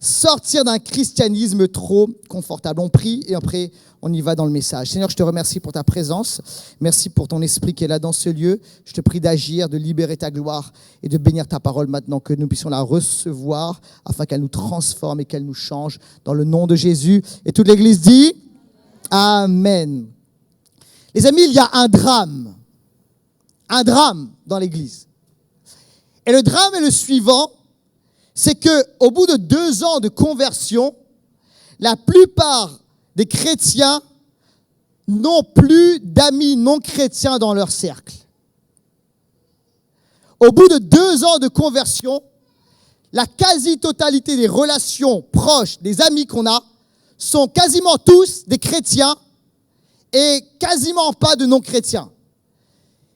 sortir d'un christianisme trop confortable. On prie et après on y va dans le message. Seigneur, je te remercie pour ta présence. Merci pour ton esprit qui est là dans ce lieu. Je te prie d'agir, de libérer ta gloire et de bénir ta parole maintenant, que nous puissions la recevoir afin qu'elle nous transforme et qu'elle nous change dans le nom de Jésus. Et toute l'Église dit Amen. Les amis, il y a un drame dans l'Église. Et le drame est le suivant, c'est qu'au bout de 2 ans de conversion, la plupart des chrétiens n'ont plus d'amis non chrétiens dans leur cercle. Au bout de 2 ans de conversion, la quasi-totalité des relations proches, des amis qu'on a, sont quasiment tous des chrétiens et quasiment pas de non-chrétiens.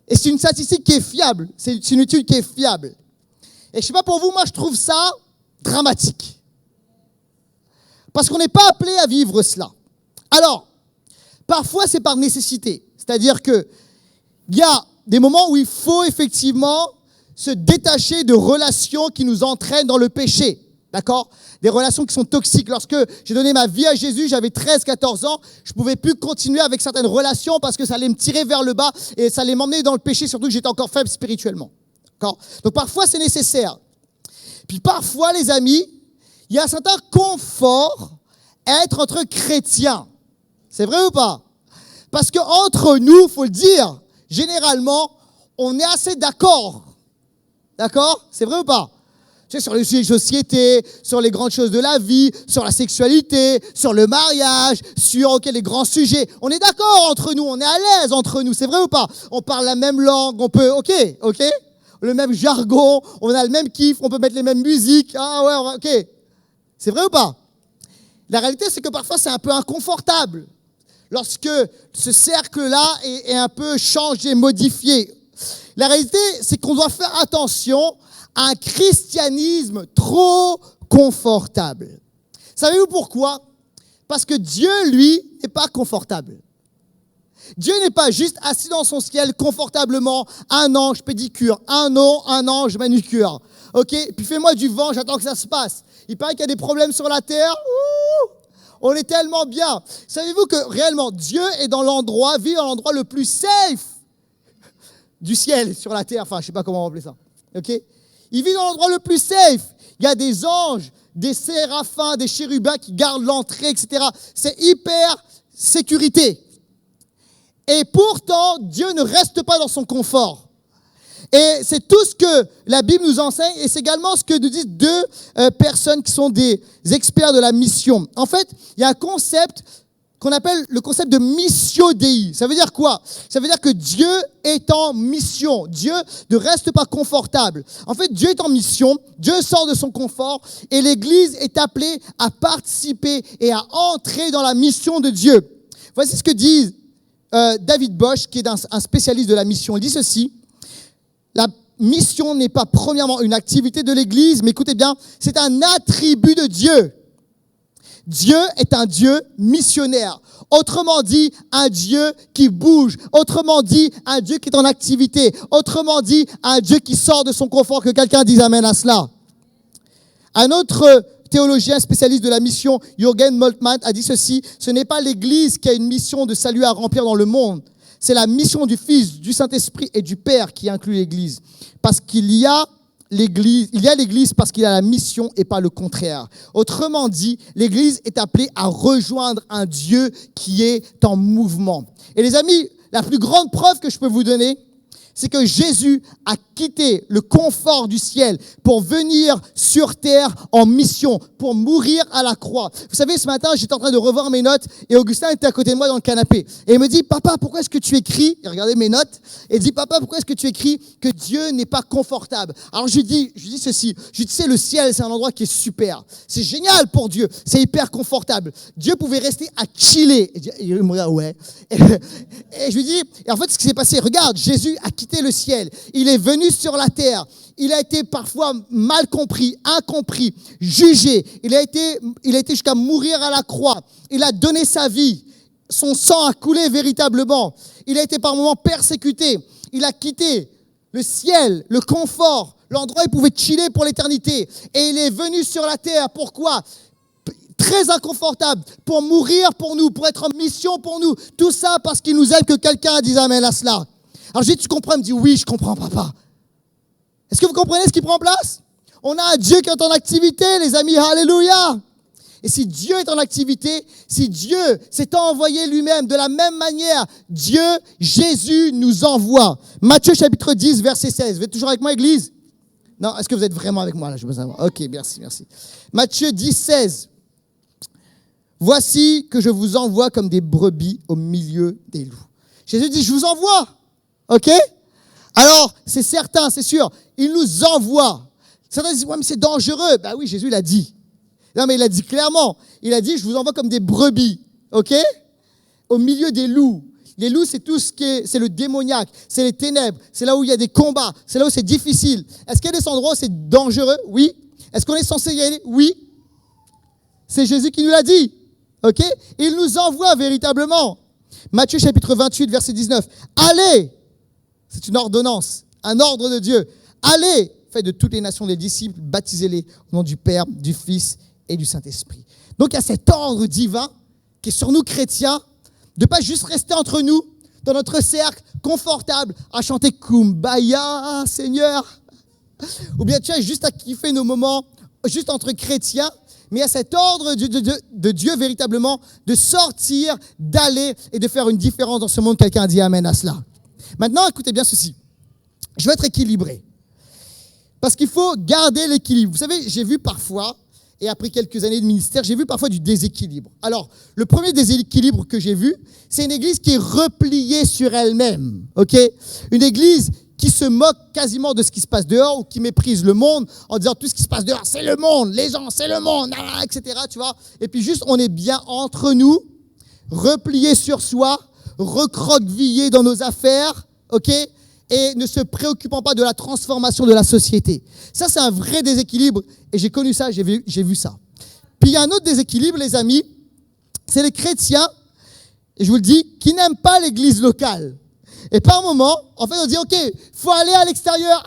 Et c'est une statistique qui est fiable, c'est une étude qui est fiable. Et je ne sais pas pour vous, moi je trouve ça dramatique. Parce qu'on n'est pas appelé à vivre cela. Alors, parfois c'est par nécessité. C'est-à-dire qu'il y a des moments où il faut effectivement se détacher de relations qui nous entraînent dans le péché. D'accord ? Des relations qui sont toxiques. Lorsque j'ai donné ma vie à Jésus, j'avais 13-14 ans, je ne pouvais plus continuer avec certaines relations parce que ça allait me tirer vers le bas et ça allait m'emmener dans le péché, surtout que j'étais encore faible spirituellement. D'accord ? Donc parfois c'est nécessaire. Puis parfois les amis, il y a un certain confort à être entre chrétiens. C'est vrai ou pas ? Parce qu'entre nous, il faut le dire, généralement, on est assez d'accord. D'accord ? C'est vrai ou pas ? Tu sais, sur les sujets de société, sur les grandes choses de la vie, sur la sexualité, sur le mariage, sur les grands sujets. On est d'accord entre nous, on est à l'aise entre nous, c'est vrai ou pas ? On parle la même langue, on peut, ok, le même jargon, on a le même kiff, on peut mettre les mêmes musiques, ah ouais, ok. C'est vrai ou pas ? La réalité, c'est que parfois, c'est un peu inconfortable lorsque ce cercle-là est un peu changé, modifié. La réalité, c'est qu'on doit faire attention à un christianisme trop confortable. Savez-vous pourquoi ? Parce que Dieu, lui, n'est pas confortable. Dieu n'est pas juste assis dans son ciel confortablement, un ange pédicure, un ange manucure. Ok ? Puis fais-moi du vent, j'attends que ça se passe. Il paraît qu'il y a des problèmes sur la terre. On est tellement bien. Savez-vous que réellement, Dieu est vit dans l'endroit le plus safe du ciel sur la terre. Enfin, je ne sais pas comment on va appeler ça. Ok ? Il vit dans l'endroit le plus safe. Il y a des anges, des séraphins, des chérubins qui gardent l'entrée, etc. C'est hyper sécurité. Et pourtant, Dieu ne reste pas dans son confort. Et c'est tout ce que la Bible nous enseigne et c'est également ce que nous disent 2 personnes qui sont des experts de la mission. En fait, il y a un concept qu'on appelle le concept de missio Dei. Ça veut dire quoi ? Ça veut dire que Dieu est en mission. Dieu ne reste pas confortable. En fait, Dieu est en mission, Dieu sort de son confort et l'Église est appelée à participer et à entrer dans la mission de Dieu. Voici ce que dit David Bosch, qui est un spécialiste de la mission. Il dit ceci: la mission n'est pas premièrement une activité de l'Église, mais écoutez bien, c'est un attribut de Dieu. Dieu est un Dieu missionnaire. Autrement dit, un Dieu qui bouge. Autrement dit, un Dieu qui est en activité. Autrement dit, un Dieu qui sort de son confort. Que quelqu'un dise amen à cela. Un autre théologien spécialiste de la mission, Jürgen Moltmann, a dit ceci: ce n'est pas l'Église qui a une mission de salut à remplir dans le monde. C'est la mission du Fils, du Saint-Esprit et du Père qui inclut l'Église. Parce qu'il y a l'Église parce qu'il a la mission et pas le contraire. Autrement dit, l'Église est appelée à rejoindre un Dieu qui est en mouvement. Et les amis, la plus grande preuve que je peux vous donner, c'est que Jésus a quitté le confort du ciel pour venir sur terre en mission, pour mourir à la croix. Vous savez, ce matin, j'étais en train de revoir mes notes et Augustin était à côté de moi dans le canapé. Et il me dit: papa, pourquoi est-ce que tu écris? Il regardait mes notes et il dit: papa, pourquoi est-ce que tu écris que Dieu n'est pas confortable? Alors je lui dis ceci, je lui dis: tu sais, le ciel, c'est un endroit qui est super. C'est génial pour Dieu, c'est hyper confortable. Dieu pouvait rester à chiller. Et il me regarde: ouais. Et je lui dis, et en fait, ce qui s'est passé, regarde, Jésus a quitté le ciel. Il est venu sur la terre. Il a été parfois mal compris, incompris, jugé. Il a été jusqu'à mourir à la croix. Il a donné sa vie. Son sang a coulé véritablement. Il a été par moments persécuté. Il a quitté le ciel, le confort, l'endroit où il pouvait chiller pour l'éternité. Et il est venu sur la terre. Pourquoi ? Très inconfortable, pour mourir pour nous, pour être en mission pour nous. Tout ça parce qu'il nous aime, que quelqu'un dise amen à cela. Alors je dis, tu comprends? Il me dit, oui, je comprends, papa. Est-ce que vous comprenez ce qui prend place? On a un Dieu qui est en activité, les amis, alléluia. Et si Dieu est en activité, si Dieu s'est envoyé lui-même, de la même manière, Dieu, Jésus nous envoie. Matthieu chapitre 10, verset 16. Vous êtes toujours avec moi, Église? Non, est-ce que vous êtes vraiment avec moi là? Je veux savoir. Ok, merci. Matthieu 10, 16. Voici que je vous envoie comme des brebis au milieu des loups. Jésus dit, je vous envoie. Ok? Alors, c'est certain, c'est sûr, il nous envoie. Certains disent, ouais, mais c'est dangereux. Ben oui, Jésus l'a dit. Non, mais il a dit clairement. Il a dit, je vous envoie comme des brebis. Ok? Au milieu des loups. Les loups, c'est tout ce qui est, c'est le démoniaque, c'est les ténèbres, c'est là où il y a des combats, c'est là où c'est difficile. Est-ce qu'il y a des endroits où c'est dangereux? Oui. Est-ce qu'on est censé y aller? Oui. C'est Jésus qui nous l'a dit. Ok? Il nous envoie véritablement. Matthieu chapitre 28, verset 19. Allez! C'est une ordonnance, un ordre de Dieu. Allez! Faites de toutes les nations des disciples, baptisez-les au nom du Père, du Fils et du Saint-Esprit. Donc il y a cet ordre divin qui est sur nous chrétiens, de ne pas juste rester entre nous, dans notre cercle confortable, à chanter Kumbaya, Seigneur. Ou bien tu as juste à kiffer nos moments, juste entre chrétiens. Mais il y a cet ordre de Dieu véritablement de sortir, d'aller et de faire une différence dans ce monde. Quelqu'un a dit amen à cela. Maintenant, écoutez bien ceci. Je vais être équilibré. Parce qu'il faut garder l'équilibre. Vous savez, j'ai vu parfois, et après quelques années de ministère, j'ai vu parfois du déséquilibre. Alors, le premier déséquilibre que j'ai vu, c'est une église qui est repliée sur elle-même. Ok ? Une église qui se moque quasiment de ce qui se passe dehors ou qui méprise le monde en disant tout ce qui se passe dehors, c'est le monde, les gens, c'est le monde, etc. Tu vois. Et puis juste, on est bien entre nous, repliés sur soi, recroquevillés dans nos affaires, ok, et ne se préoccupant pas de la transformation de la société. Ça, c'est un vrai déséquilibre. Et j'ai connu ça, j'ai vu ça. Puis il y a un autre déséquilibre, les amis, c'est les chrétiens, et je vous le dis, qui n'aiment pas l'église locale. Et par moment, en fait, on dit, OK, faut aller à l'extérieur,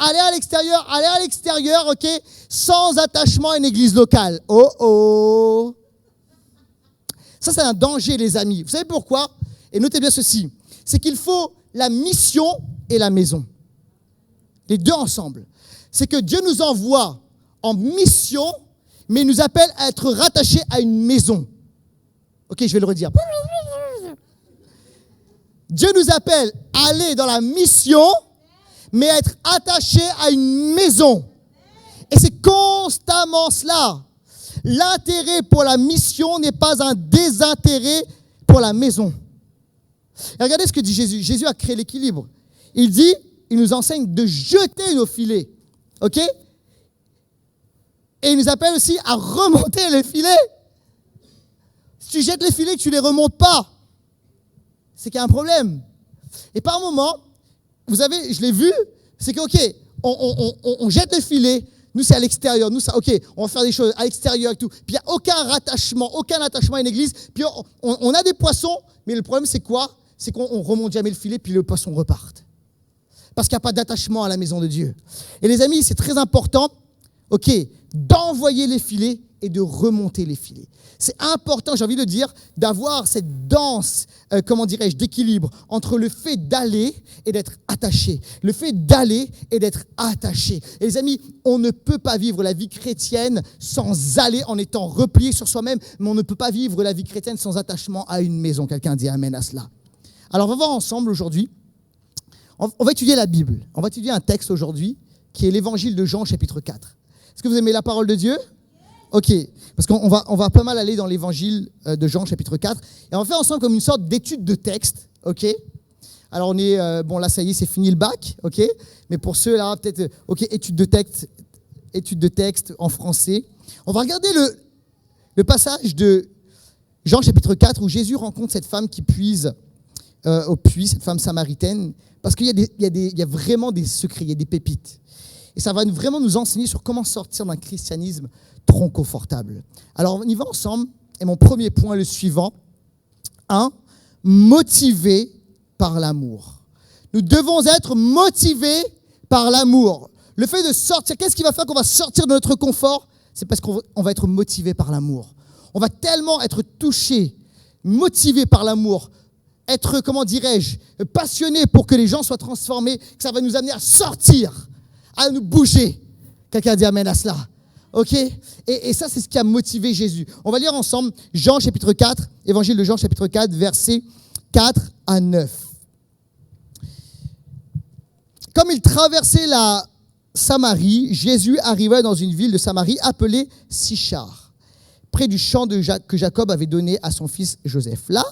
OK, sans attachement à une église locale. Oh. Ça, c'est un danger, les amis. Vous savez pourquoi? Et notez bien ceci. C'est qu'il faut la mission et la maison. Les deux ensemble. C'est que Dieu nous envoie en mission, mais il nous appelle à être rattachés à une maison. OK, je vais le redire. Dieu nous appelle à aller dans la mission, mais à être attachés à une maison. Et c'est constamment cela. L'intérêt pour la mission n'est pas un désintérêt pour la maison. Et regardez ce que dit Jésus. Jésus a créé l'équilibre. Il dit, il nous enseigne de jeter nos filets. OK? Et il nous appelle aussi à remonter les filets. Si tu jettes les filets et que tu ne les remontes pas, c'est qu'il y a un problème. Et par moment, vous savez, je l'ai vu, c'est que, OK, on jette les filets, nous c'est à l'extérieur, nous ça, OK, on va faire des choses à l'extérieur et tout. Puis il n'y a aucun attachement à une église. Puis on a des poissons, mais le problème c'est quoi? C'est qu'on remonte jamais le filet, puis le poisson repart. Parce qu'il n'y a pas d'attachement à la maison de Dieu. Et les amis, c'est très important, OK, d'envoyer les filets et de remonter les filets. C'est important, j'ai envie de dire, d'avoir cette danse, d'équilibre entre le fait d'aller et d'être attaché. Le fait d'aller et d'être attaché. Et les amis, on ne peut pas vivre la vie chrétienne sans aller en étant replié sur soi-même, mais on ne peut pas vivre la vie chrétienne sans attachement à une maison. Quelqu'un dit amen à cela. Alors, on va voir ensemble aujourd'hui, on va étudier la Bible. On va étudier un texte aujourd'hui qui est l'évangile de Jean, chapitre 4. Est-ce que vous aimez la parole de Dieu? OK, parce qu'on va pas mal aller dans l'évangile de Jean, chapitre 4, et on va faire ensemble comme une sorte d'étude de texte, OK? Alors on est, là ça y est, c'est fini le bac, OK? Mais pour ceux là, peut-être, OK, étude de texte en français. On va regarder le passage de Jean, chapitre 4, où Jésus rencontre cette femme qui puise au puits, cette femme samaritaine, parce qu'il y a vraiment des secrets, il y a des pépites. Et ça va vraiment nous enseigner sur comment sortir d'un christianisme trop confortable. Alors, on y va ensemble. Et mon premier point est le suivant. 1. Motivé par l'amour. Nous devons être motivés par l'amour. Le fait de sortir, qu'est-ce qui va faire qu'on va sortir de notre confort? C'est parce qu'on va être motivé par l'amour. On va tellement être touché, motivé par l'amour, être, comment dirais-je, passionné pour que les gens soient transformés, que ça va nous amener à sortir, à nous bouger. Quelqu'un dit amen à cela. Ok? Et ça, c'est ce qui a motivé Jésus. On va lire ensemble Jean chapitre 4, évangile de Jean chapitre 4, versets 4 à 9. Comme il traversait la Samarie, Jésus arriva dans une ville de Samarie appelée Sychar, près du champ que Jacob avait donné à son fils Joseph. Là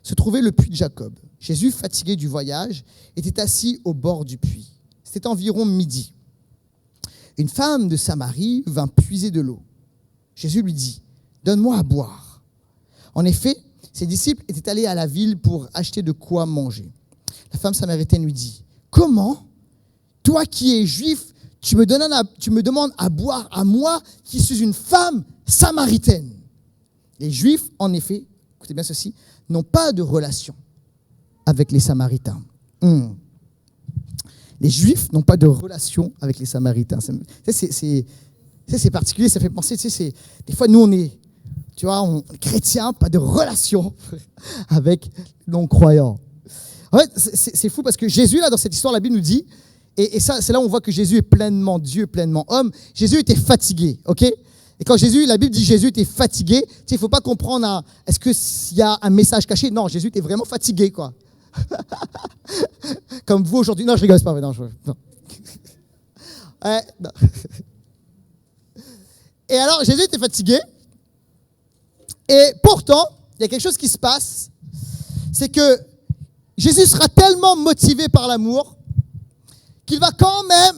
se trouvait le puits de Jacob. Jésus, fatigué du voyage, était assis au bord du puits. C'était environ midi. Une femme de Samarie vint puiser de l'eau. Jésus lui dit, « Donne-moi à boire. » En effet, ses disciples étaient allés à la ville pour acheter de quoi manger. La femme samaritaine lui dit, « Comment, toi qui es juif, tu me demandes à boire à moi qui suis une femme samaritaine ?» Les Juifs, en effet, écoutez bien ceci, n'ont pas de relation avec les Samaritains. Les Juifs n'ont pas de relation avec les Samaritains. C'est particulier, ça fait penser, des fois, nous, on est, tu vois, chrétiens, pas de relation avec les non-croyants. En fait, c'est fou parce que Jésus, là, dans cette histoire, la Bible nous dit, et ça, c'est là où on voit que Jésus est pleinement Dieu, pleinement homme. Jésus était fatigué, ok? Et quand la Bible dit Jésus était fatigué, il ne faut pas comprendre, est-ce qu'il y a un message caché? Non, Jésus était vraiment fatigué, quoi. Comme vous aujourd'hui. Non, je rigole, c'est pas vrai. Non. Non. Et alors, Jésus était fatigué. Et pourtant, il y a quelque chose qui se passe. C'est que Jésus sera tellement motivé par l'amour qu'il va quand même,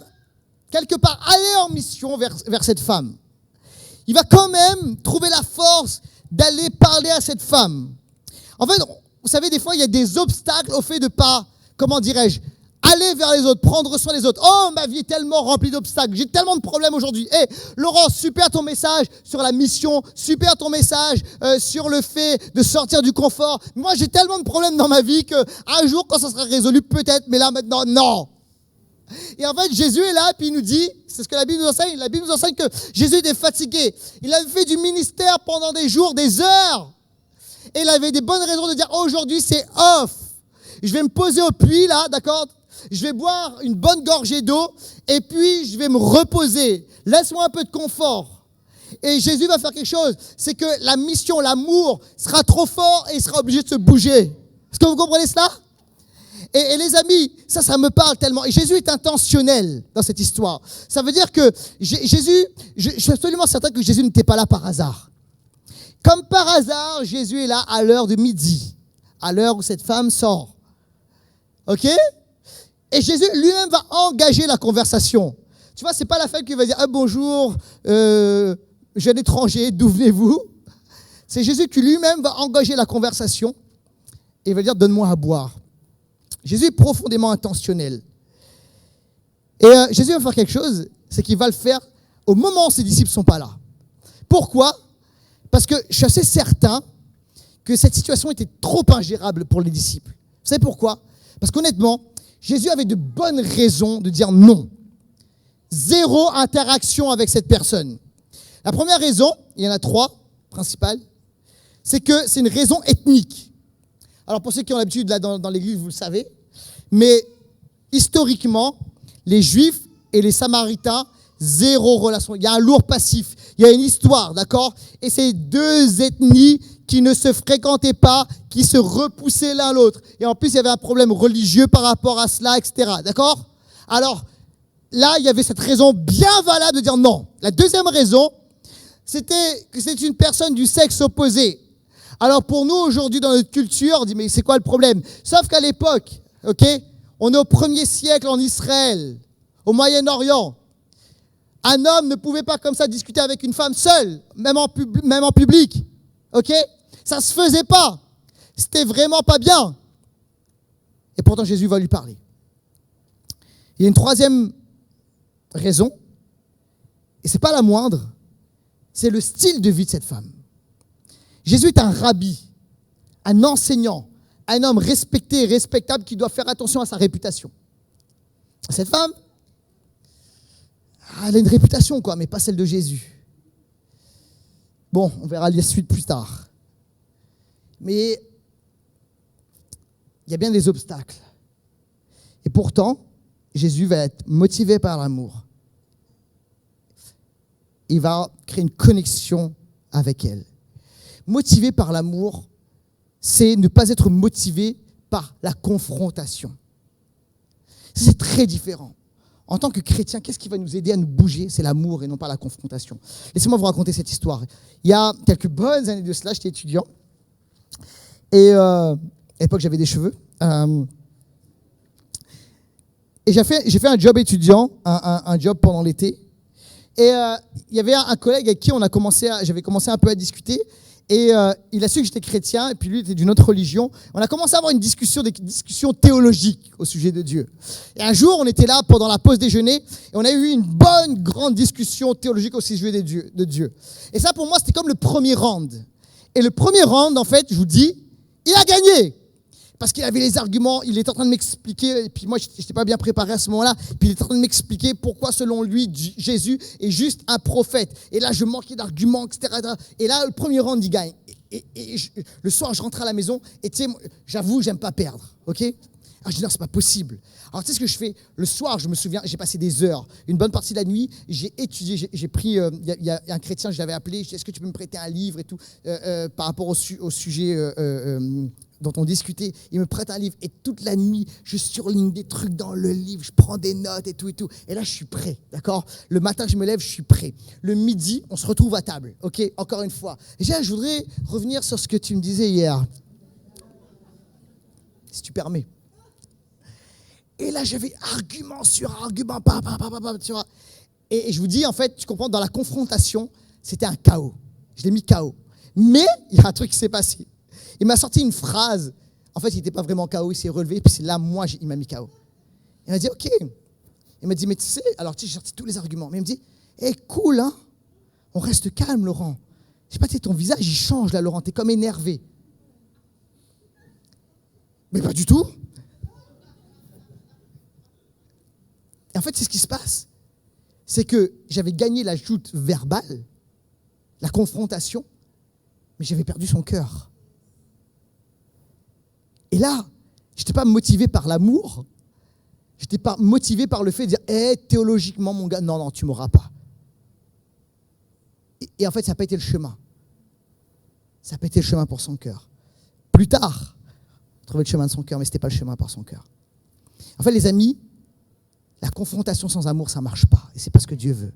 quelque part, aller en mission vers cette femme. Il va quand même trouver la force d'aller parler à cette femme. En fait, vous savez, des fois, il y a des obstacles au fait de pas, comment dirais-je, aller vers les autres, prendre soin des autres. Oh, ma vie est tellement remplie d'obstacles. J'ai tellement de problèmes aujourd'hui. Hé, Laurent, super ton message sur la mission. Super ton message sur le fait de sortir du confort. Moi, j'ai tellement de problèmes dans ma vie qu'un jour, quand ça sera résolu, peut-être, mais là, maintenant, non. Et en fait, Jésus est là, puis il nous dit, c'est ce que la Bible nous enseigne. La Bible nous enseigne que Jésus était fatigué. Il avait fait du ministère pendant des jours, des heures. Et il avait des bonnes raisons de dire, aujourd'hui, c'est off. Je vais me poser au puits, là, d'accord? Je vais boire une bonne gorgée d'eau, et puis je vais me reposer. Laisse-moi un peu de confort. Et Jésus va faire quelque chose. C'est que la mission, l'amour, sera trop fort et il sera obligé de se bouger. Est-ce que vous comprenez cela? Et les amis, ça me parle tellement. Et Jésus est intentionnel dans cette histoire. Ça veut dire que Jésus, je suis absolument certain que Jésus n'était pas là par hasard. Comme par hasard, Jésus est là à l'heure de midi, à l'heure où cette femme sort. OK? Et Jésus lui-même va engager la conversation. Tu vois, c'est pas la femme qui va dire « Ah, bonjour, jeune étranger, d'où venez-vous » C'est Jésus qui lui-même va engager la conversation et va dire « Donne-moi à boire ». Jésus est profondément intentionnel. Et Jésus va faire quelque chose, c'est qu'il va le faire au moment où ses disciples ne sont pas là. Pourquoi? Parce que je suis assez certain que cette situation était trop ingérable pour les disciples. Vous savez pourquoi? Parce qu'honnêtement, Jésus avait de bonnes raisons de dire non. Zéro interaction avec cette personne. La première raison, il y en a trois principales, c'est que c'est une raison ethnique. Alors pour ceux qui ont l'habitude là dans l'église, vous le savez, mais historiquement, les Juifs et les Samaritains, zéro relation. Il y a un lourd passif, il y a une histoire, d'accord? Et c'est deux ethnies qui ne se fréquentaient pas, qui se repoussaient l'un l'autre. Et en plus, il y avait un problème religieux par rapport à cela, etc. D'accord? Alors, là, il y avait cette raison bien valable de dire non. La deuxième raison, c'était que c'est une personne du sexe opposé. Alors pour nous, aujourd'hui, dans notre culture, on dit, mais c'est quoi le problème? Sauf qu'à l'époque, ok, on est au 1er siècle en Israël, au Moyen-Orient. Un homme ne pouvait pas comme ça discuter avec une femme seule, même en public. Ok? Ça se faisait pas. C'était vraiment pas bien. Et pourtant, Jésus va lui parler. Il y a une troisième raison, et c'est pas la moindre, c'est le style de vie de cette femme. Jésus est un rabbi, un enseignant, un homme respecté et respectable qui doit faire attention à sa réputation. Cette femme, elle a une réputation, quoi, mais pas celle de Jésus. Bon, on verra la suite plus tard. Mais il y a bien des obstacles. Et pourtant, Jésus va être motivé par l'amour. Il va créer une connexion avec elle. Motivé par l'amour, c'est ne pas être motivé par la confrontation. C'est très différent. En tant que chrétien, qu'est-ce qui va nous aider à nous bouger? C'est l'amour et non pas la confrontation. Laissez-moi vous raconter cette histoire. Il y a quelques bonnes années de cela, j'étais étudiant. Et à l'époque, j'avais des cheveux. Et j'ai fait un job étudiant, un job pendant l'été. Et il y avait un collègue avec qui j'avais commencé un peu à discuter. Et il a su que j'étais chrétien, et puis lui, il était d'une autre religion. On a commencé à avoir des discussions théologiques au sujet de Dieu. Et un jour, on était là pendant la pause déjeuner, et on a eu une bonne, grande discussion théologique au sujet de Dieu. Et ça, pour moi, c'était comme le premier round. Et le premier round, en fait, je vous dis, il a gagné. Parce qu'il avait les arguments, il était en train de m'expliquer, et puis moi, je n'étais pas bien préparé à ce moment-là, puis il était en train de m'expliquer pourquoi, selon lui, Jésus est juste un prophète. Et là, je manquais d'arguments, etc. Et là, le premier round, il gagne. Le soir, je rentre à la maison, et tu sais, j'avoue, j'aime pas perdre, ok? Alors, je dis non, c'est pas possible. Alors, tu sais ce que je fais? Le soir, je me souviens, j'ai passé des heures, une bonne partie de la nuit, j'ai étudié, j'ai pris, il y a un chrétien, je l'avais appelé, je dis, est-ce que tu peux me prêter un livre et tout, par rapport au sujet dont on discutait. Il me prête un livre, et toute la nuit, je surligne des trucs dans le livre, je prends des notes et tout. Et là, je suis prêt, d'accord? Le matin, je me lève, je suis prêt. Le midi, on se retrouve à table, ok? Encore une fois. Et je voudrais revenir sur ce que tu me disais hier, si tu permets. Et là, j'avais argument sur argument, tu vois. Et je vous dis, en fait, tu comprends, dans la confrontation, c'était un chaos. Je l'ai mis chaos. Mais il y a un truc qui s'est passé. Il m'a sorti une phrase. En fait, il n'était pas vraiment KO, il s'est relevé. Puis c'est là, moi, il m'a mis KO. Il m'a dit, OK. Il m'a dit, mais tu sais, alors tu sais, j'ai sorti tous les arguments. Mais il me dit, cool, hein. On reste calme, Laurent. Je sais pas, tu sais, ton visage, il change là, Laurent. T'es comme énervé. Mais pas du tout. Et en fait, c'est ce qui se passe. C'est que j'avais gagné la joute verbale, la confrontation, mais j'avais perdu son cœur. Et là, je n'étais pas motivé par l'amour, je n'étais pas motivé par le fait de dire théologiquement, mon gars, non, tu ne m'auras pas. Et en fait, ça n'a pas été le chemin. Ça n'a pas été le chemin pour son cœur. Plus tard, on trouvait le chemin de son cœur, mais ce n'était pas le chemin par son cœur. En fait, les amis, la confrontation sans amour, ça ne marche pas. Et ce n'est pas ce que Dieu veut.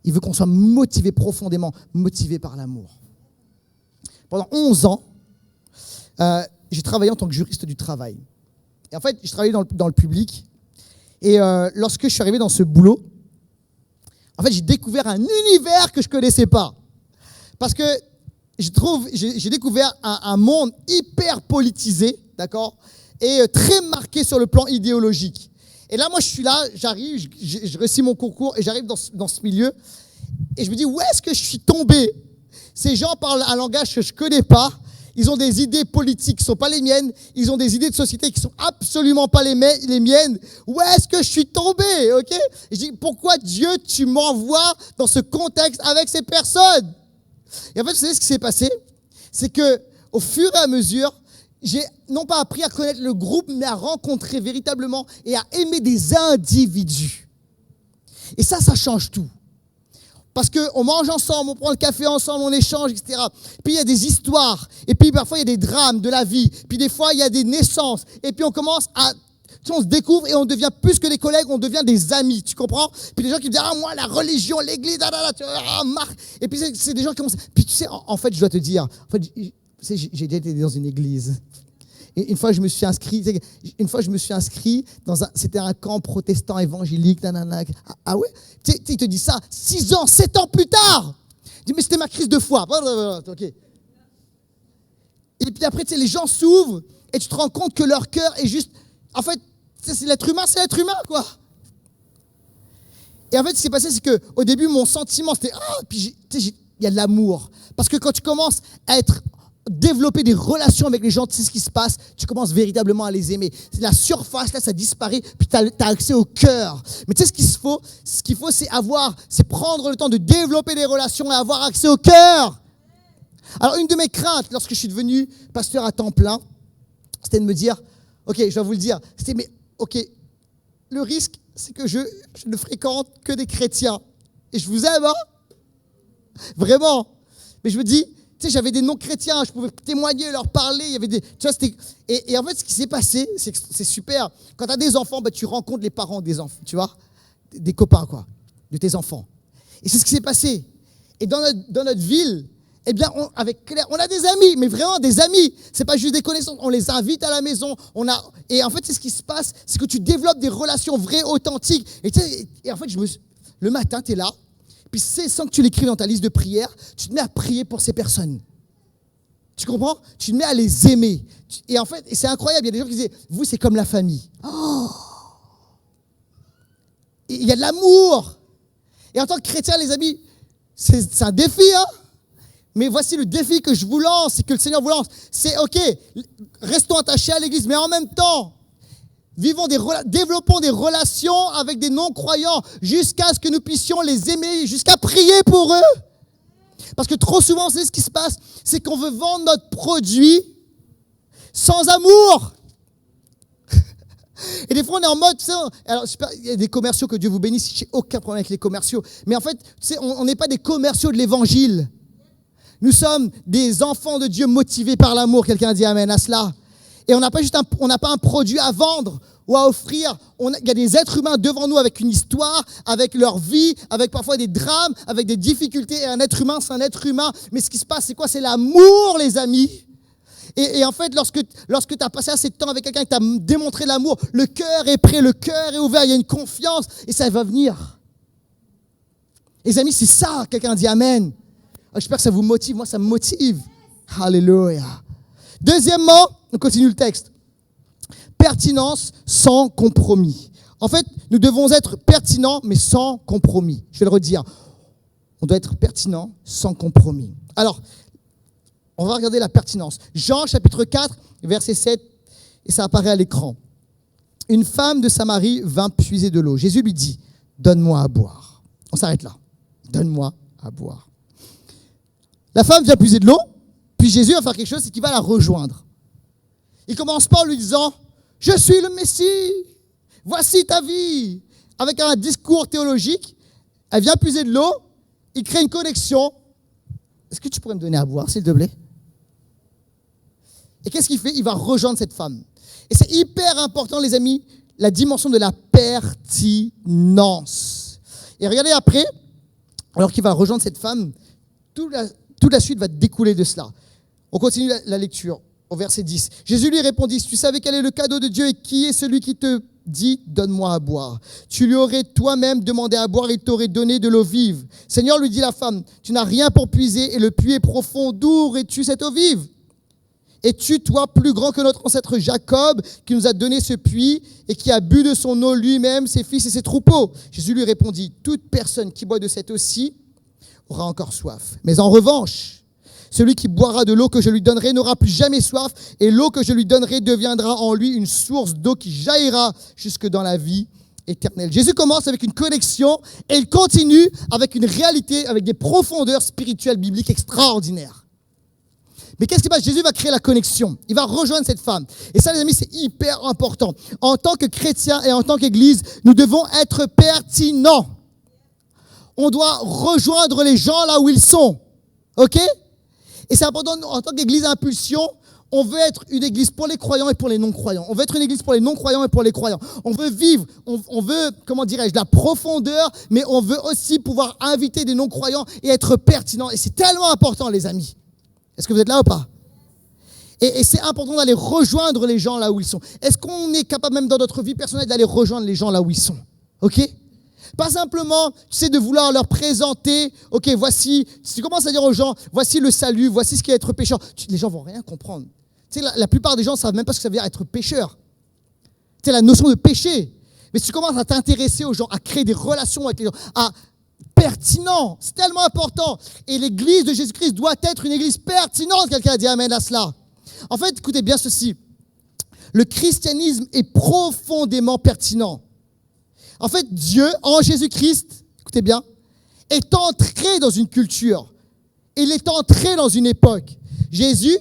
Il veut qu'on soit motivé, profondément motivé par l'amour. Pendant 11 ans, j'ai travaillé en tant que juriste du travail. Et en fait, je travaillais dans le public. Et lorsque je suis arrivé dans ce boulot, en fait, j'ai découvert un univers que je ne connaissais pas. Parce que j'ai découvert un monde hyper politisé, d'accord, et très marqué sur le plan idéologique. Et là, moi, je suis là, j'arrive, je réussis mon concours et j'arrive dans ce milieu. Et je me dis, où est-ce que je suis tombé? Ces gens parlent un langage que je ne connais pas. Ils ont des idées politiques qui ne sont pas les miennes. Ils ont des idées de société qui ne sont absolument pas les miennes. Où est-ce que je suis tombé, ok? Et je dis, pourquoi Dieu, tu m'envoies dans ce contexte avec ces personnes? Et en fait, vous savez ce qui s'est passé? C'est qu'au fur et à mesure, j'ai non pas appris à connaître le groupe, mais à rencontrer véritablement et à aimer des individus. Et ça change tout. Parce qu'on mange ensemble, on prend le café ensemble, on échange, etc. Puis il y a des histoires. Et puis parfois il y a des drames de la vie. Puis des fois il y a des naissances. Et puis on commence à... on se découvre et on devient plus que des collègues, on devient des amis. Tu comprends? Puis des gens qui me disent, moi la religion, l'église, Marc. Et puis c'est des gens qui commencent... Puis tu sais, en fait je dois te dire, j'ai déjà été dans une église. Et une fois je me suis inscrit c'était un camp protestant évangélique, Ah ouais? Tu sais, il te dit ça 6 ans, 7 ans plus tard. Il dit, mais c'était ma crise de foi. Ok. Et puis après, tu sais, les gens s'ouvrent et tu te rends compte que leur cœur est juste... En fait, c'est l'être humain, quoi. Et en fait, ce qui s'est passé, c'est qu'au début, mon sentiment, c'était... puis il y a de l'amour. Parce que quand tu commences à être développer des relations avec les gens, tu sais ce qui se passe, tu commences véritablement à les aimer. La surface, là, ça disparaît, puis tu as accès au cœur. Mais tu sais ce qu'il faut, c'est prendre le temps de développer des relations et avoir accès au cœur. Alors, une de mes craintes, lorsque je suis devenu pasteur à temps plein, c'était de me dire, ok, je vais vous le dire, le risque, c'est que je ne fréquente que des chrétiens. Et je vous aime, hein? Vraiment. Mais je me dis, tu sais, j'avais des non-chrétiens, je pouvais témoigner, leur parler, il y avait des... Tu vois, et en fait, ce qui s'est passé, c'est super. Quand tu as des enfants, tu rencontres les parents des enfants, tu vois, des copains, quoi, de tes enfants. Et c'est ce qui s'est passé. Et dans notre ville, eh bien, avec Claire, on a des amis, mais vraiment des amis. C'est pas juste des connaissances, on les invite à la maison. Et en fait, c'est ce qui se passe, c'est que tu développes des relations vraies, authentiques. Et en fait, le matin, tu es là, puis sans que tu l'écrives dans ta liste de prières, tu te mets à prier pour ces personnes. Tu comprends? Tu te mets à les aimer. Et en fait, c'est incroyable, il y a des gens qui disent, vous, c'est comme la famille. Oh! Il y a de l'amour. Et en tant que chrétien, les amis, c'est un défi, hein? Mais voici le défi que je vous lance, et que le Seigneur vous lance. C'est OK, restons attachés à l'Église, mais en même temps, développons des relations avec des non-croyants jusqu'à ce que nous puissions les aimer, jusqu'à prier pour eux. Parce que trop souvent, c'est ce qui se passe, c'est qu'on veut vendre notre produit sans amour. Et des fois, on est en mode, tu sais, alors, il y a des commerciaux, que Dieu vous bénisse, j'ai aucun problème avec les commerciaux. Mais en fait, tu sais, on n'est pas des commerciaux de l'Évangile. Nous sommes des enfants de Dieu motivés par l'amour. Quelqu'un a dit amen à cela. Et on n'a pas un produit à vendre ou à offrir. Il y a des êtres humains devant nous avec une histoire, avec leur vie, avec parfois des drames, avec des difficultés. Et un être humain, c'est un être humain. Mais ce qui se passe, c'est quoi? C'est l'amour, les amis. Et en fait, lorsque tu as passé assez de temps avec quelqu'un et que tu as démontré l'amour, le cœur est prêt, le cœur est ouvert, il y a une confiance et ça va venir. Les amis, c'est ça. Quelqu'un dit amen. J'espère que ça vous motive. Moi, ça me motive. Alléluia. Deuxièmement, on continue le texte. Pertinence sans compromis. En fait, nous devons être pertinents, mais sans compromis. Je vais le redire. On doit être pertinent sans compromis. Alors, on va regarder la pertinence. Jean, chapitre 4, verset 7, et ça apparaît à l'écran. Une femme de Samarie vint puiser de l'eau. Jésus lui dit, donne-moi à boire. On s'arrête là. Donne-moi à boire. La femme vient puiser de l'eau, puis Jésus va faire quelque chose, c'est qu'il va la rejoindre. Il commence pas en lui disant, je suis le Messie, voici ta vie. Avec un discours théologique, elle vient puiser de l'eau, il crée une connexion. Est-ce que tu pourrais me donner à boire, s'il te plaît? Et qu'est-ce qu'il fait? Il va rejoindre cette femme. Et c'est hyper important, les amis, la dimension de la pertinence. Et regardez après, alors qu'il va rejoindre cette femme, toute la suite va découler de cela. On continue la lecture au verset 10. Jésus lui répondit, si tu savais quel est le cadeau de Dieu et qui est celui qui te dit, donne-moi à boire. Tu lui aurais toi-même demandé à boire et il t'aurait donné de l'eau vive. Seigneur, lui dit la femme, tu n'as rien pour puiser et le puits est profond. D'où aurais-tu cette eau vive? Es-tu, toi, plus grand que notre ancêtre Jacob, qui nous a donné ce puits et qui a bu de son eau lui-même, ses fils et ses troupeaux? Jésus lui répondit, toute personne qui boit de cette eau-ci aura encore soif. Mais en revanche, celui qui boira de l'eau que je lui donnerai n'aura plus jamais soif, et l'eau que je lui donnerai deviendra en lui une source d'eau qui jaillira jusque dans la vie éternelle. Jésus commence avec une connexion et il continue avec une réalité, avec des profondeurs spirituelles bibliques extraordinaires. Mais qu'est-ce qui passe? Jésus va créer la connexion. Il va rejoindre cette femme. Et ça, les amis, c'est hyper important. En tant que chrétiens et en tant qu'Église, nous devons être pertinents. On doit rejoindre les gens là où ils sont. OK? Et c'est important, en tant qu'Église Impulsion, on veut être une église pour les croyants et pour les non-croyants. On veut être une église pour les non-croyants et pour les croyants. On veut vivre, on veut, comment dirais-je, de la profondeur, mais on veut aussi pouvoir inviter des non-croyants et être pertinent. Et c'est tellement important, les amis. Est-ce que vous êtes là ou pas? Et c'est important d'aller rejoindre les gens là où ils sont. Est-ce qu'on est capable même dans notre vie personnelle d'aller rejoindre les gens là où ils sont? OK? Pas simplement, tu sais, de vouloir leur présenter, OK, voici, si tu commences à dire aux gens, voici le salut, voici ce qu'est être pécheur, les gens vont rien comprendre. Tu sais, la plupart des gens ne savent même pas ce que ça veut dire être pécheur. Tu sais, la notion de péché. Mais si tu commences à t'intéresser aux gens, à créer des relations avec les gens, à pertinent. C'est tellement important. Et l'église de Jésus-Christ doit être une église pertinente. Quelqu'un a dit amen à cela. En fait, écoutez bien ceci. Le christianisme est profondément pertinent. En fait, Dieu, en Jésus-Christ, écoutez bien, est entré dans une culture. Il est entré dans une époque. Jésus,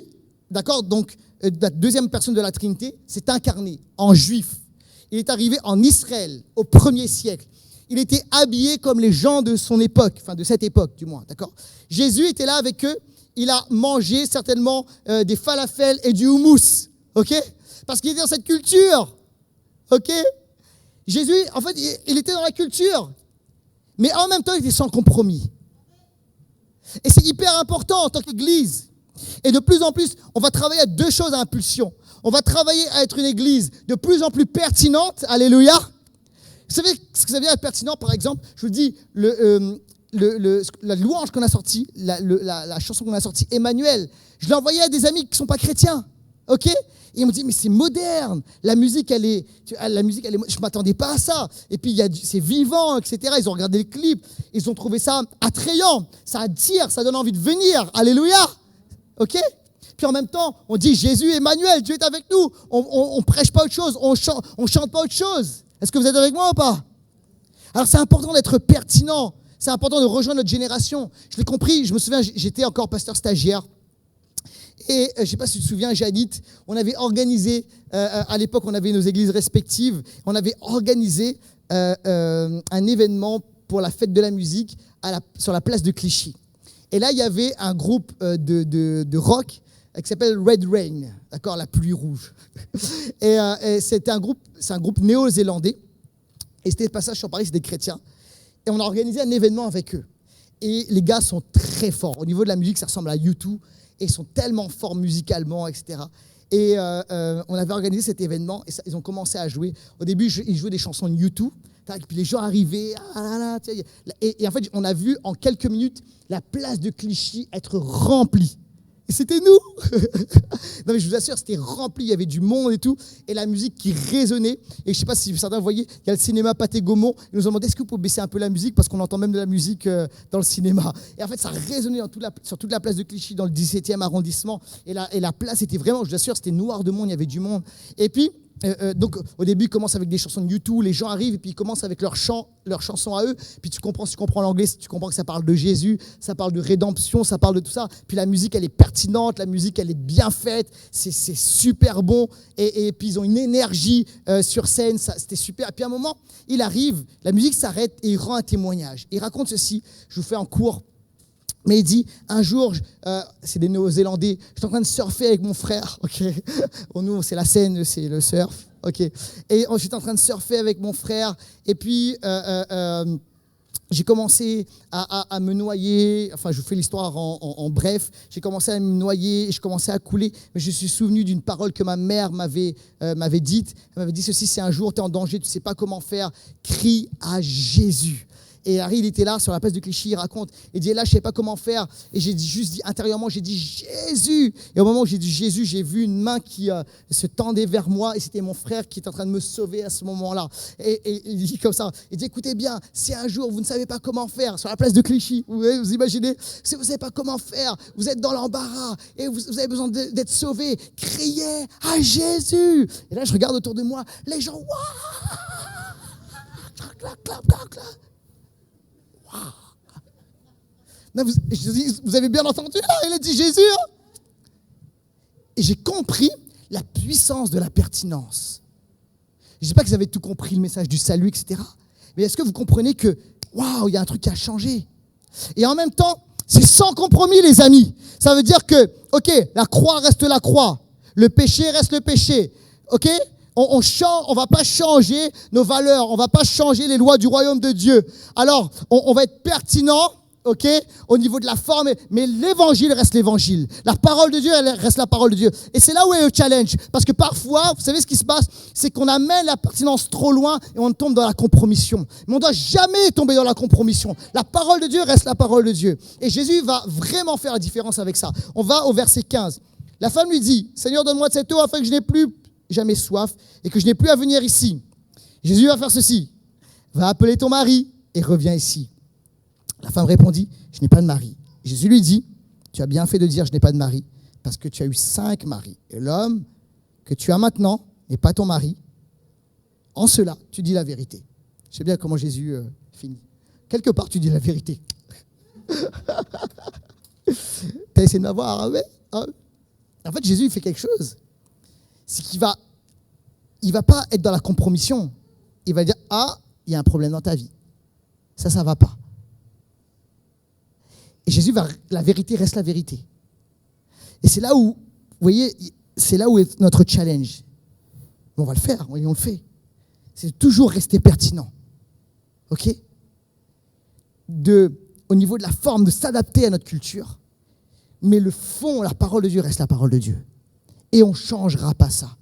d'accord, donc la deuxième personne de la Trinité, s'est incarné en juif. Il est arrivé en Israël au 1er siècle. Il était habillé comme les gens de son époque, enfin de cette époque du moins, d'accord. Jésus était là avec eux. Il a mangé certainement des falafels et du houmous, ok? Parce qu'il était dans cette culture, ok? Jésus, en fait, il était dans la culture, mais en même temps, il était sans compromis. Et c'est hyper important en tant qu'église. Et de plus en plus, on va travailler à deux choses à impulsion. On va travailler à être une église de plus en plus pertinente, alléluia. Vous savez ce que ça veut dire être pertinent, par exemple? Je vous dis, la louange qu'on a sortie, la chanson qu'on a sortie, Emmanuel, je l'ai envoyée à des amis qui ne sont pas chrétiens, ok? Et ils m'ont dit, mais c'est moderne, la musique, je ne m'attendais pas à ça. Et puis, c'est vivant, etc. Ils ont regardé le clip, ils ont trouvé ça attrayant, ça attire, ça donne envie de venir, alléluia, ok? Puis en même temps, on dit, Jésus, Emmanuel, Dieu est avec nous, on prêche pas autre chose, on chante pas autre chose. Est-ce que vous êtes avec moi ou pas? Alors, c'est important d'être pertinent, c'est important de rejoindre notre génération. Je l'ai compris, je me souviens, j'étais encore pasteur stagiaire. Et je ne sais pas si tu te souviens, Janit, on avait organisé, à l'époque, on avait nos églises respectives, on avait organisé un événement pour la fête de la musique sur la place de Clichy. Et là, il y avait un groupe de rock qui s'appelle Red Rain, d'accord, la pluie rouge. Et c'est un groupe néo-zélandais. Et c'était le passage sur Paris, c'est des chrétiens. Et on a organisé un événement avec eux. Et les gars sont très forts. Au niveau de la musique, ça ressemble à U2. Et ils sont tellement forts musicalement, etc. Et on avait organisé cet événement et ils ont commencé à jouer. Au début, ils jouaient des chansons de U2. Puis les gens arrivaient. Et en fait, on a vu en quelques minutes la place de Clichy être remplie. Et c'était nous. Non mais je vous assure, c'était rempli, il y avait du monde et tout, et la musique qui résonnait. Et je ne sais pas si certains voyaient, il y a le cinéma Pathé Gaumont, ils nous ont demandé est-ce que vous pouvez baisser un peu la musique, parce qu'on entend même de la musique dans le cinéma. Et en fait, ça résonnait sur toute la place de Clichy, dans le 17e arrondissement, et la place était vraiment, je vous assure, c'était noir de monde, il y avait du monde. Et puis, donc au début, ils commencent avec des chansons de U2, les gens arrivent et puis ils commencent avec leurs chansons à eux, puis tu comprends l'anglais, tu comprends que ça parle de Jésus, ça parle de rédemption, ça parle de tout ça, puis la musique elle est pertinente, la musique elle est bien faite, c'est super bon, et puis ils ont une énergie sur scène, c'était super. Et puis à un moment, il arrive, la musique s'arrête et il rend un témoignage. Il raconte ceci, je vous fais en cours. Mais il dit, un jour, c'est des Néo-Zélandais, j'étais en train de surfer avec mon frère, ok. Pour nous, c'est la Seine, c'est le surf, ok. Et j'étais en train de surfer avec mon frère, et puis j'ai commencé à me noyer, enfin, je vous fais l'histoire en bref, j'ai commencé à me noyer, je commençais à couler, mais je me suis souvenu d'une parole que ma mère m'avait dite. Elle m'avait dit ceci, c'est un jour, tu es en danger, tu ne sais pas comment faire, crie à Jésus. Et Harry, il était là, sur la place de Clichy, il raconte. Il dit, là, je ne sais pas comment faire. Et j'ai juste dit, intérieurement, j'ai dit, Jésus. Et au moment où j'ai dit Jésus, j'ai vu une main qui se tendait vers moi. Et c'était mon frère qui était en train de me sauver à ce moment-là. Et il dit comme ça, il dit, écoutez bien, si un jour, vous ne savez pas comment faire, sur la place de Clichy, vous imaginez, si vous ne savez pas comment faire, vous êtes dans l'embarras, et vous avez besoin d'être sauvé, criez à Jésus. Et là, je regarde autour de moi, les gens, waouh, clac, clac, clac, clac. Non, vous avez bien entendu là, il a dit Jésus. Hein. Et j'ai compris la puissance de la pertinence. Je ne sais pas que vous avez tout compris, le message du salut, etc. Mais est-ce que vous comprenez que, waouh, il y a un truc qui a changé. Et en même temps, c'est sans compromis, les amis. Ça veut dire que, ok, la croix reste la croix. Le péché reste le péché. Ok ? On ne va pas changer nos valeurs, on ne va pas changer les lois du royaume de Dieu. Alors, on va être pertinent, ok, au niveau de la forme, mais l'évangile reste l'évangile. La parole de Dieu, elle reste la parole de Dieu. Et c'est là où est le challenge. Parce que parfois, vous savez ce qui se passe, c'est qu'on amène la pertinence trop loin et on tombe dans la compromission. Mais on ne doit jamais tomber dans la compromission. La parole de Dieu reste la parole de Dieu. Et Jésus va vraiment faire la différence avec ça. On va au verset 15. La femme lui dit, « Seigneur, donne-moi de cette eau afin que je n'ai plus jamais soif et que je n'ai plus à venir ici. » Jésus va faire ceci. Va appeler ton mari et reviens ici. La femme répondit, je n'ai pas de mari. Jésus lui dit, tu as bien fait de dire, je n'ai pas de mari, parce que tu as eu 5 maris. Et l'homme que tu as maintenant n'est pas ton mari. En cela, tu dis la vérité. Je sais bien comment Jésus finit. Quelque part, tu dis la vérité. T'as essayé de m'avoir, ah ouais, ah ouais. En fait, Jésus, il fait quelque chose. C'est qu'il va pas être dans la compromission. Il va dire, ah, il y a un problème dans ta vie. Ça va pas. Et Jésus la vérité reste la vérité. Et c'est là où, vous voyez, c'est là où est notre challenge. On va le faire, on le fait. C'est toujours rester pertinent. OK ? Au niveau de la forme, de s'adapter à notre culture. Mais le fond, la parole de Dieu reste la parole de Dieu. Et on ne changera pas ça.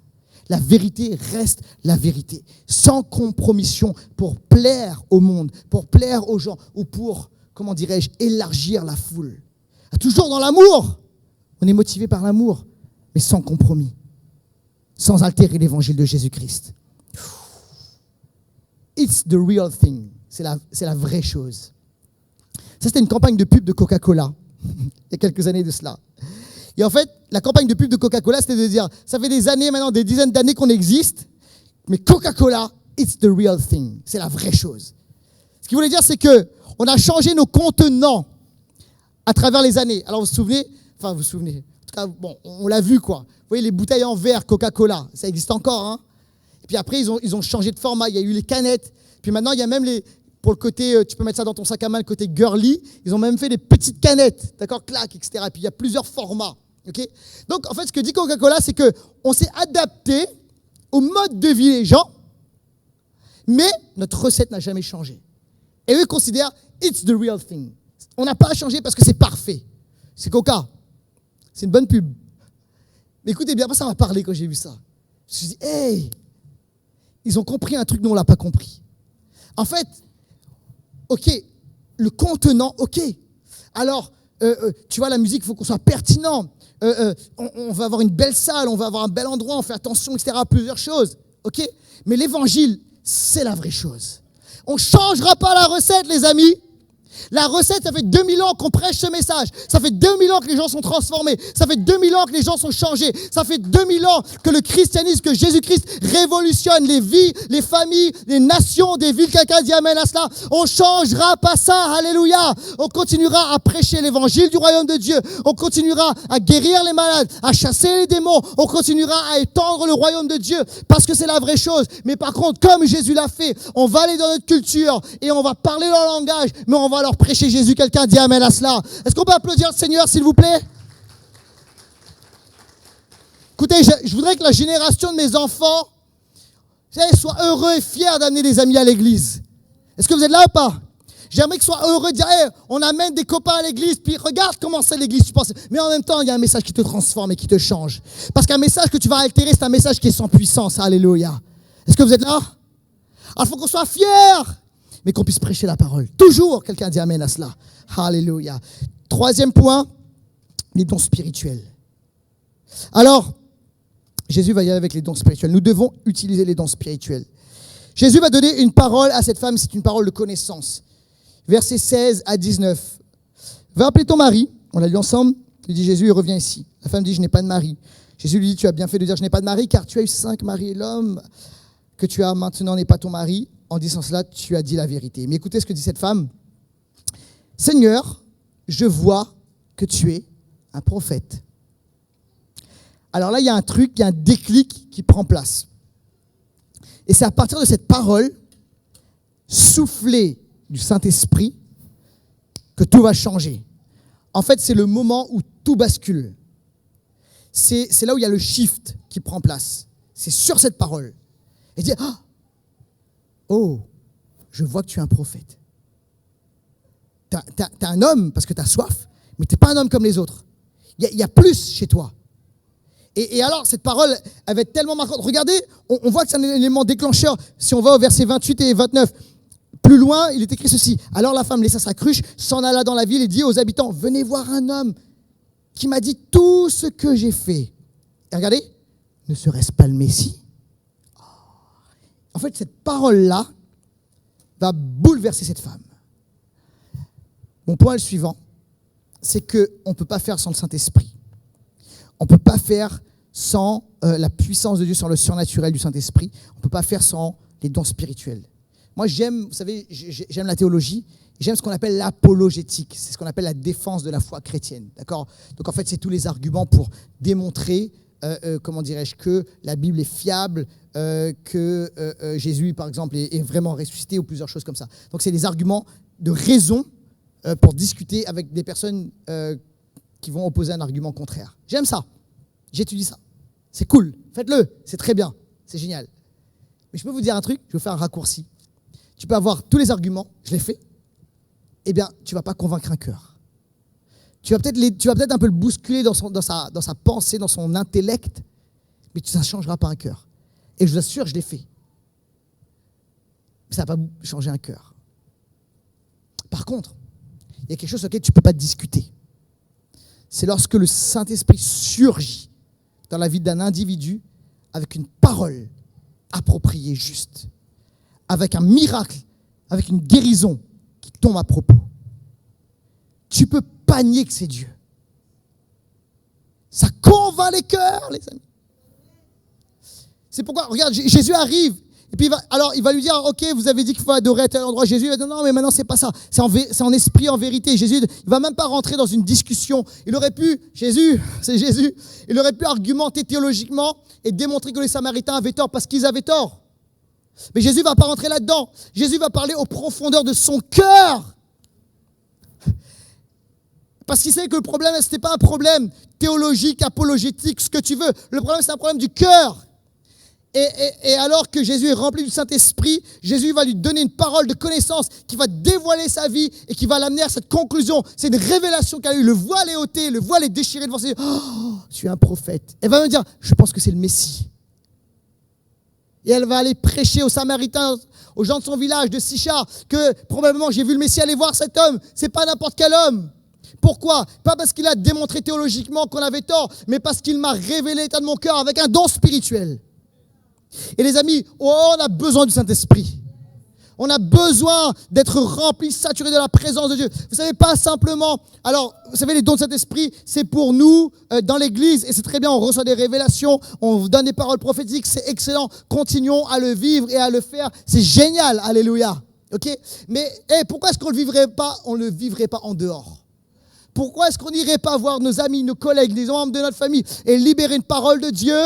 La vérité reste la vérité. Sans compromission pour plaire au monde, pour plaire aux gens ou pour, comment dirais-je, élargir la foule. Toujours dans l'amour. On est motivé par l'amour, mais sans compromis. Sans altérer l'évangile de Jésus-Christ. It's the real thing. C'est la vraie chose. Ça, c'était une campagne de pub de Coca-Cola, il y a quelques années de cela. Et en fait, la campagne de pub de Coca-Cola, c'était de dire, ça fait des années maintenant, des dizaines d'années qu'on existe, mais Coca-Cola, it's the real thing. C'est la vraie chose. Ce qu'il voulait dire, c'est qu'on a changé nos contenants à travers les années. Alors, vous vous souvenez, en tout cas, bon, on l'a vu, quoi. Vous voyez, les bouteilles en verre Coca-Cola, ça existe encore, hein. Et puis après, ils ont changé de format. Il y a eu les canettes. Puis maintenant, il y a même pour le côté, tu peux mettre ça dans ton sac à main, le côté girly, ils ont même fait des petites canettes, d'accord, clac, etc. Et puis il y a plusieurs formats, ok. Donc en fait, ce que dit Coca-Cola, c'est qu'on s'est adapté au mode de vie des gens, mais notre recette n'a jamais changé. Et eux ils considèrent it's the real thing. On n'a pas à changer parce que c'est parfait. C'est Coca. C'est une bonne pub. Mais écoutez bien, ça m'a parlé quand j'ai vu ça. Je me suis dit, hey, ils ont compris un truc dont on ne l'a pas compris. En fait, OK, le contenant, OK. Alors, tu vois, la musique, il faut qu'on soit pertinent. On va avoir une belle salle, on va avoir un bel endroit, on fait attention, etc. à plusieurs choses. OK. Mais l'évangile, c'est la vraie chose. On ne changera pas la recette, les amis. La recette, ça fait 2000 ans qu'on prêche ce message. Ça fait 2000 ans que les gens sont transformés. Ça fait 2000 ans que les gens sont changés. Ça fait 2000 ans que le christianisme, que Jésus-Christ révolutionne les vies, les familles, les nations des villes. Quelqu'un dit amen à cela. On ne changera pas ça. Alléluia. On continuera à prêcher l'évangile du royaume de Dieu. On continuera à guérir les malades, à chasser les démons. On continuera à étendre le royaume de Dieu parce que c'est la vraie chose. Mais par contre, comme Jésus l'a fait, on va aller dans notre culture et on va parler leur langage, mais on va leur prêcher Jésus. Quelqu'un dit amen à cela. Est-ce qu'on peut applaudir le Seigneur, s'il vous plaît? Écoutez, je voudrais que la génération de mes enfants soit heureux et fiers d'amener des amis à l'église. Est-ce que vous êtes là ou pas? J'aimerais qu'ils soient heureux de dire, hey, on amène des copains à l'église, puis regarde comment c'est l'église, tu penses. Mais en même temps, il y a un message qui te transforme et qui te change. Parce qu'un message que tu vas altérer, c'est un message qui est sans puissance. Alléluia. Est-ce que vous êtes là? Alors, il faut qu'on soit fiers, mais qu'on puisse prêcher la parole. Toujours, quelqu'un dit amen à cela. Alléluia. Troisième point, les dons spirituels. Alors, Jésus va y aller avec les dons spirituels. Nous devons utiliser les dons spirituels. Jésus va donner une parole à cette femme, c'est une parole de connaissance. Versets 16 à 19. Va appeler ton mari. On l'a lu ensemble. Il dit Jésus, il revient ici. La femme dit, je n'ai pas de mari. Jésus lui dit, tu as bien fait de dire, je n'ai pas de mari, car tu as eu 5 maris et l'homme que tu as maintenant n'est pas ton mari. En disant cela, tu as dit la vérité. Mais écoutez ce que dit cette femme. Seigneur, je vois que tu es un prophète. Alors là, il y a un truc, il y a un déclic qui prend place. Et c'est à partir de cette parole, soufflée du Saint-Esprit, que tout va changer. En fait, c'est le moment où tout bascule. C'est là où il y a le shift qui prend place. C'est sur cette parole. Et dire, oh, je vois que tu es un prophète. T'es un homme parce que tu as soif, mais tu n'es pas un homme comme les autres. Il y a plus chez toi. Et alors, cette parole, elle va être tellement marquante. Regardez, on voit que c'est un élément déclencheur. Si on va au verset 28 et 29, plus loin, il est écrit ceci. Alors la femme laissa sa cruche, s'en alla dans la ville et dit aux habitants, venez voir un homme qui m'a dit tout ce que j'ai fait. Et regardez, ne serait-ce pas le Messie? En fait, cette parole-là va bouleverser cette femme. Mon point est le suivant, c'est qu'on ne peut pas faire sans le Saint-Esprit. On ne peut pas faire sans la puissance de Dieu, sans le surnaturel du Saint-Esprit. On ne peut pas faire sans les dons spirituels. Moi, j'aime, vous savez, j'aime la théologie. J'aime ce qu'on appelle l'apologétique. C'est ce qu'on appelle la défense de la foi chrétienne. D'accord ? Donc, en fait, c'est tous les arguments pour démontrer, comment dirais-je, que la Bible est fiable, que Jésus, par exemple, est vraiment ressuscité ou plusieurs choses comme ça. Donc, c'est des arguments de raison pour discuter avec des personnes qui vont opposer un argument contraire. J'aime ça. J'étudie ça. C'est cool. Faites-le. C'est très bien. C'est génial. Mais je peux vous dire un truc. Je vais vous faire un raccourci. Tu peux avoir tous les arguments. Je l'ai fait. Eh bien, tu ne vas pas convaincre un cœur. Tu vas peut-être un peu le bousculer dans sa pensée, dans son intellect, mais ça ne changera pas un cœur. Et je vous assure, je l'ai fait. Mais ça ne va pas changer un cœur. Par contre, il y a quelque chose sur lequel tu ne peux pas discuter. C'est lorsque le Saint-Esprit surgit dans la vie d'un individu avec une parole appropriée, juste, avec un miracle, avec une guérison qui tombe à propos. Tu peux pas nier que c'est Dieu. Ça convainc les cœurs, les amis. C'est pourquoi, regarde, Jésus arrive, et puis il va lui dire, ok, vous avez dit qu'il faut adorer à tel endroit. Jésus va dire, non, mais maintenant, c'est pas ça. C'est en esprit, en vérité. Jésus, il va même pas rentrer dans une discussion. Il aurait pu, c'est Jésus, il aurait pu argumenter théologiquement et démontrer que les Samaritains avaient tort parce qu'ils avaient tort. Mais Jésus ne va pas rentrer là-dedans. Jésus va parler aux profondeurs de son cœur. Parce qu'il sait que le problème, ce n'était pas un problème théologique, apologétique, ce que tu veux. Le problème, c'est un problème du cœur. Et alors que Jésus est rempli du Saint-Esprit, Jésus va lui donner une parole de connaissance qui va dévoiler sa vie et qui va l'amener à cette conclusion. C'est une révélation qu'elle a eue. Le voile est ôté, le voile est déchiré devant ses yeux. Oh, je suis un prophète. Elle va me dire, je pense que c'est le Messie. Et elle va aller prêcher aux Samaritains, aux gens de son village, de Sichar, que probablement j'ai vu le Messie aller voir cet homme. C'est pas n'importe quel homme. Pourquoi ? Pas parce qu'il a démontré théologiquement qu'on avait tort, mais parce qu'il m'a révélé l'état de mon cœur avec un don spirituel. Et les amis, on a besoin du Saint-Esprit. On a besoin d'être rempli, saturé de la présence de Dieu. Vous savez, pas simplement... Alors, vous savez, les dons de Saint-Esprit, c'est pour nous, dans l'Église, et c'est très bien, on reçoit des révélations, on vous donne des paroles prophétiques, c'est excellent. Continuons à le vivre et à le faire. C'est génial, alléluia. Okay ? Mais pourquoi est-ce qu'on ne le vivrait pas en dehors ? Pourquoi est-ce qu'on n'irait pas voir nos amis, nos collègues, les membres de notre famille et libérer une parole de Dieu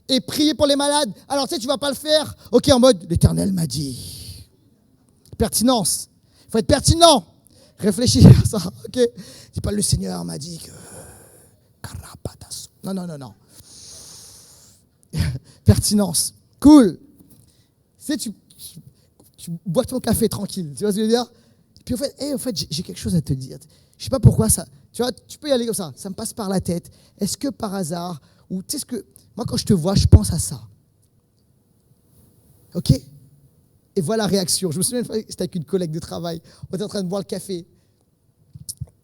et prier pour les malades ? Alors, tu sais, tu ne vas pas le faire, ok, en mode, l'Éternel m'a dit. Pertinence. Il faut être pertinent. Réfléchis à ça, ok ? C'est pas le Seigneur m'a dit que... Non. Pertinence. Cool. Tu sais, tu bois ton café tranquille, tu vois ce que je veux dire ? Puis en fait, j'ai quelque chose à te dire. Je ne sais pas pourquoi ça... Tu vois, tu peux y aller comme ça. Ça me passe par la tête. Est-ce que par hasard... Ou tu sais ce que... Moi, quand je te vois, je pense à ça. Ok ? Et voilà la réaction. Je me souviens, c'était avec une collègue de travail. On était en train de boire le café.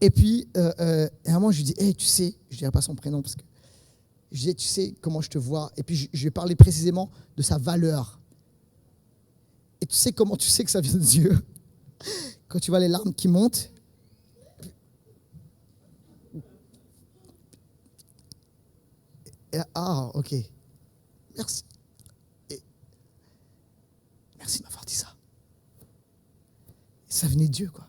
Et puis, à un moment, je lui dis, tu sais, je ne dirai pas son prénom parce que je dis, tu sais comment je te vois. Et puis, je lui ai parlé précisément de sa valeur. Et tu sais comment tu sais que ça vient de Dieu ? Quand tu vois les larmes qui montent. Et là, ok. Merci. Merci de m'avoir dit ça. Ça venait de Dieu, quoi.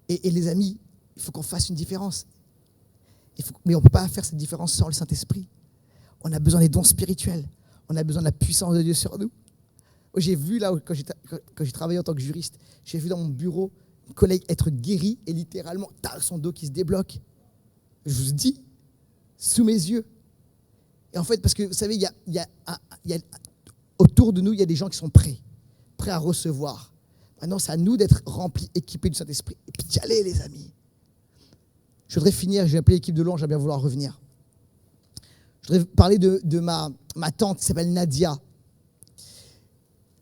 Et les amis, il faut qu'on fasse une différence. Mais on ne peut pas faire cette différence sans le Saint-Esprit. On a besoin des dons spirituels. On a besoin de la puissance de Dieu sur nous. J'ai vu là, quand j'ai travaillé en tant que juriste, j'ai vu dans mon bureau un collègue être guéri et littéralement, son dos qui se débloque. Je vous dis, sous mes yeux. Et en fait, parce que vous savez, autour de nous, il y a des gens qui sont prêts à recevoir. Maintenant, c'est à nous d'être remplis, équipés du Saint-Esprit. Et puis d'y aller, les amis. Je voudrais finir, je vais appeler l'équipe de louange, j'aimerais bien vouloir revenir. Je voudrais parler de ma tante qui s'appelle Nadia.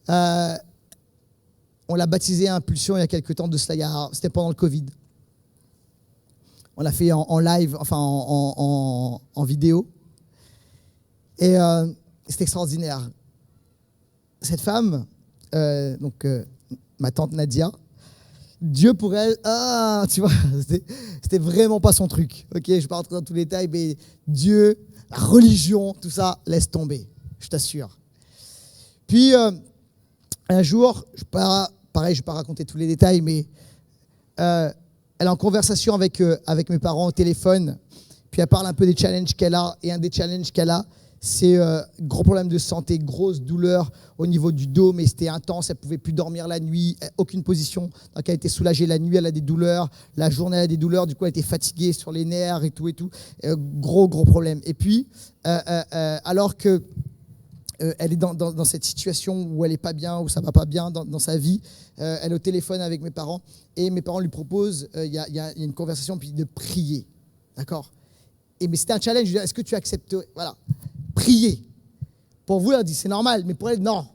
On l'a baptisée à Impulsion il y a quelques temps de cela, c'était pendant le Covid. On l'a fait en live, enfin en vidéo. Et c'est extraordinaire. Cette femme, ma tante Nadia, Dieu pour elle, tu vois, c'était vraiment pas son truc. Ok, je ne vais pas rentrer dans tous les détails, mais Dieu, la religion, tout ça, laisse tomber, je t'assure. Puis, un jour, pareil, je ne vais pas raconter tous les détails, mais elle est en conversation avec mes parents au téléphone, puis elle parle un peu des challenges qu'elle a, et un des challenges qu'elle a, c'est gros problème de santé, grosse douleur au niveau du dos, mais c'était intense, elle ne pouvait plus dormir la nuit, aucune position. Donc elle était soulagée la nuit, elle a des douleurs, la journée elle a des douleurs, du coup elle était fatiguée sur les nerfs et tout. Gros problème. Et puis, alors que elle est dans cette situation où elle n'est pas bien, où ça ne va pas bien dans sa vie, elle est au téléphone avec mes parents, et mes parents lui proposent, il y a une conversation, puis de prier. D'accord ? Mais c'était un challenge, est-ce que tu acceptes ? Voilà. Prier. Pour vous, elle dit c'est normal, mais pour elle, non.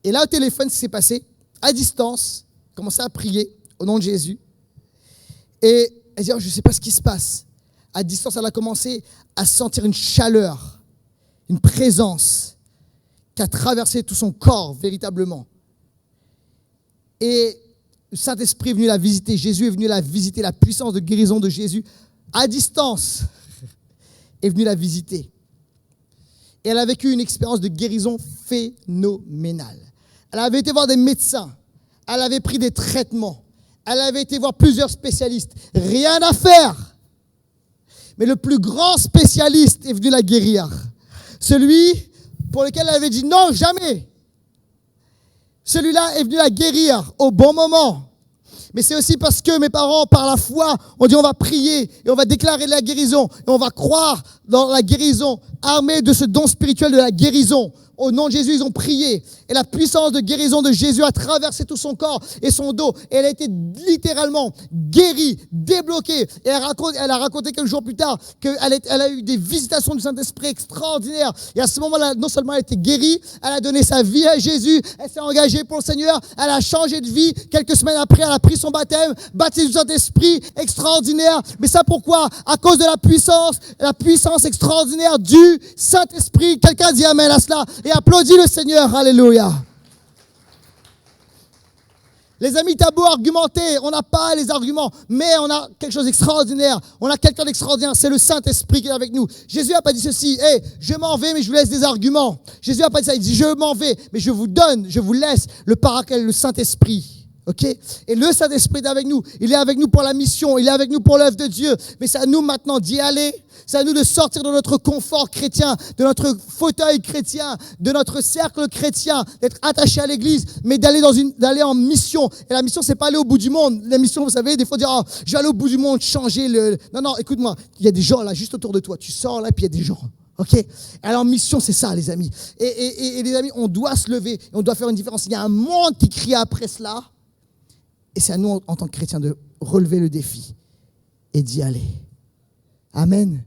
Et là, au téléphone, ce qui s'est passé, à distance, elle commençait à prier au nom de Jésus. Et elle dit, je ne sais pas ce qui se passe. À distance, elle a commencé à sentir une chaleur, une présence qui a traversé tout son corps, véritablement. Et le Saint-Esprit est venu la visiter. Jésus est venu la visiter. La puissance de guérison de Jésus, à distance, est venue la visiter. Et elle a vécu une expérience de guérison phénoménale. Elle avait été voir des médecins. Elle avait pris des traitements. Elle avait été voir plusieurs spécialistes. Rien à faire. Mais le plus grand spécialiste est venu la guérir. Celui pour lequel elle avait dit non, jamais. Celui-là est venu la guérir au bon moment. Mais c'est aussi parce que mes parents, par la foi, ont dit on va prier et on va déclarer la guérison et on va croire dans la guérison, armés de ce don spirituel de la guérison. Au nom de Jésus, ils ont prié. Et la puissance de guérison de Jésus a traversé tout son corps et son dos. Et elle a été littéralement guérie, débloquée. Et elle a raconté quelques jours plus tard qu'elle a eu des visitations du Saint-Esprit extraordinaires. Et à ce moment-là, non seulement elle était guérie, elle a donné sa vie à Jésus, elle s'est engagée pour le Seigneur, elle a changé de vie. Quelques semaines après, elle a pris son baptême, baptisé du Saint-Esprit, extraordinaire. Mais ça pourquoi ? À cause de la puissance extraordinaire du Saint-Esprit. Quelqu'un dit amen à cela. Et applaudis le Seigneur, alléluia. Les amis, t'as beau argumenter, on n'a pas les arguments, mais on a quelque chose d'extraordinaire. On a quelqu'un d'extraordinaire, c'est le Saint-Esprit qui est avec nous. Jésus n'a pas dit ceci, je m'en vais, mais je vous laisse des arguments. Jésus n'a pas dit ça, il dit, je m'en vais, mais je vous laisse le Paraclet, le Saint-Esprit. Ok ? Et le Saint-Esprit est avec nous. Il est avec nous pour la mission, il est avec nous pour l'œuvre de Dieu. Mais c'est à nous maintenant d'y aller. C'est à nous de sortir de notre confort chrétien, de notre fauteuil chrétien, de notre cercle chrétien, d'être attaché à l'église, mais d'aller en mission. Et la mission, c'est pas aller au bout du monde. La mission, vous savez, des fois dire, je vais aller au bout du monde, changer le... Non, écoute-moi, il y a des gens là, juste autour de toi. Tu sors là, puis il y a des gens. Ok? Alors, mission, c'est ça, les amis. Et les amis, on doit se lever, on doit faire une différence. Il y a un monde qui crie après cela. Et c'est à nous, en tant que chrétiens, de relever le défi et d'y aller. Amen.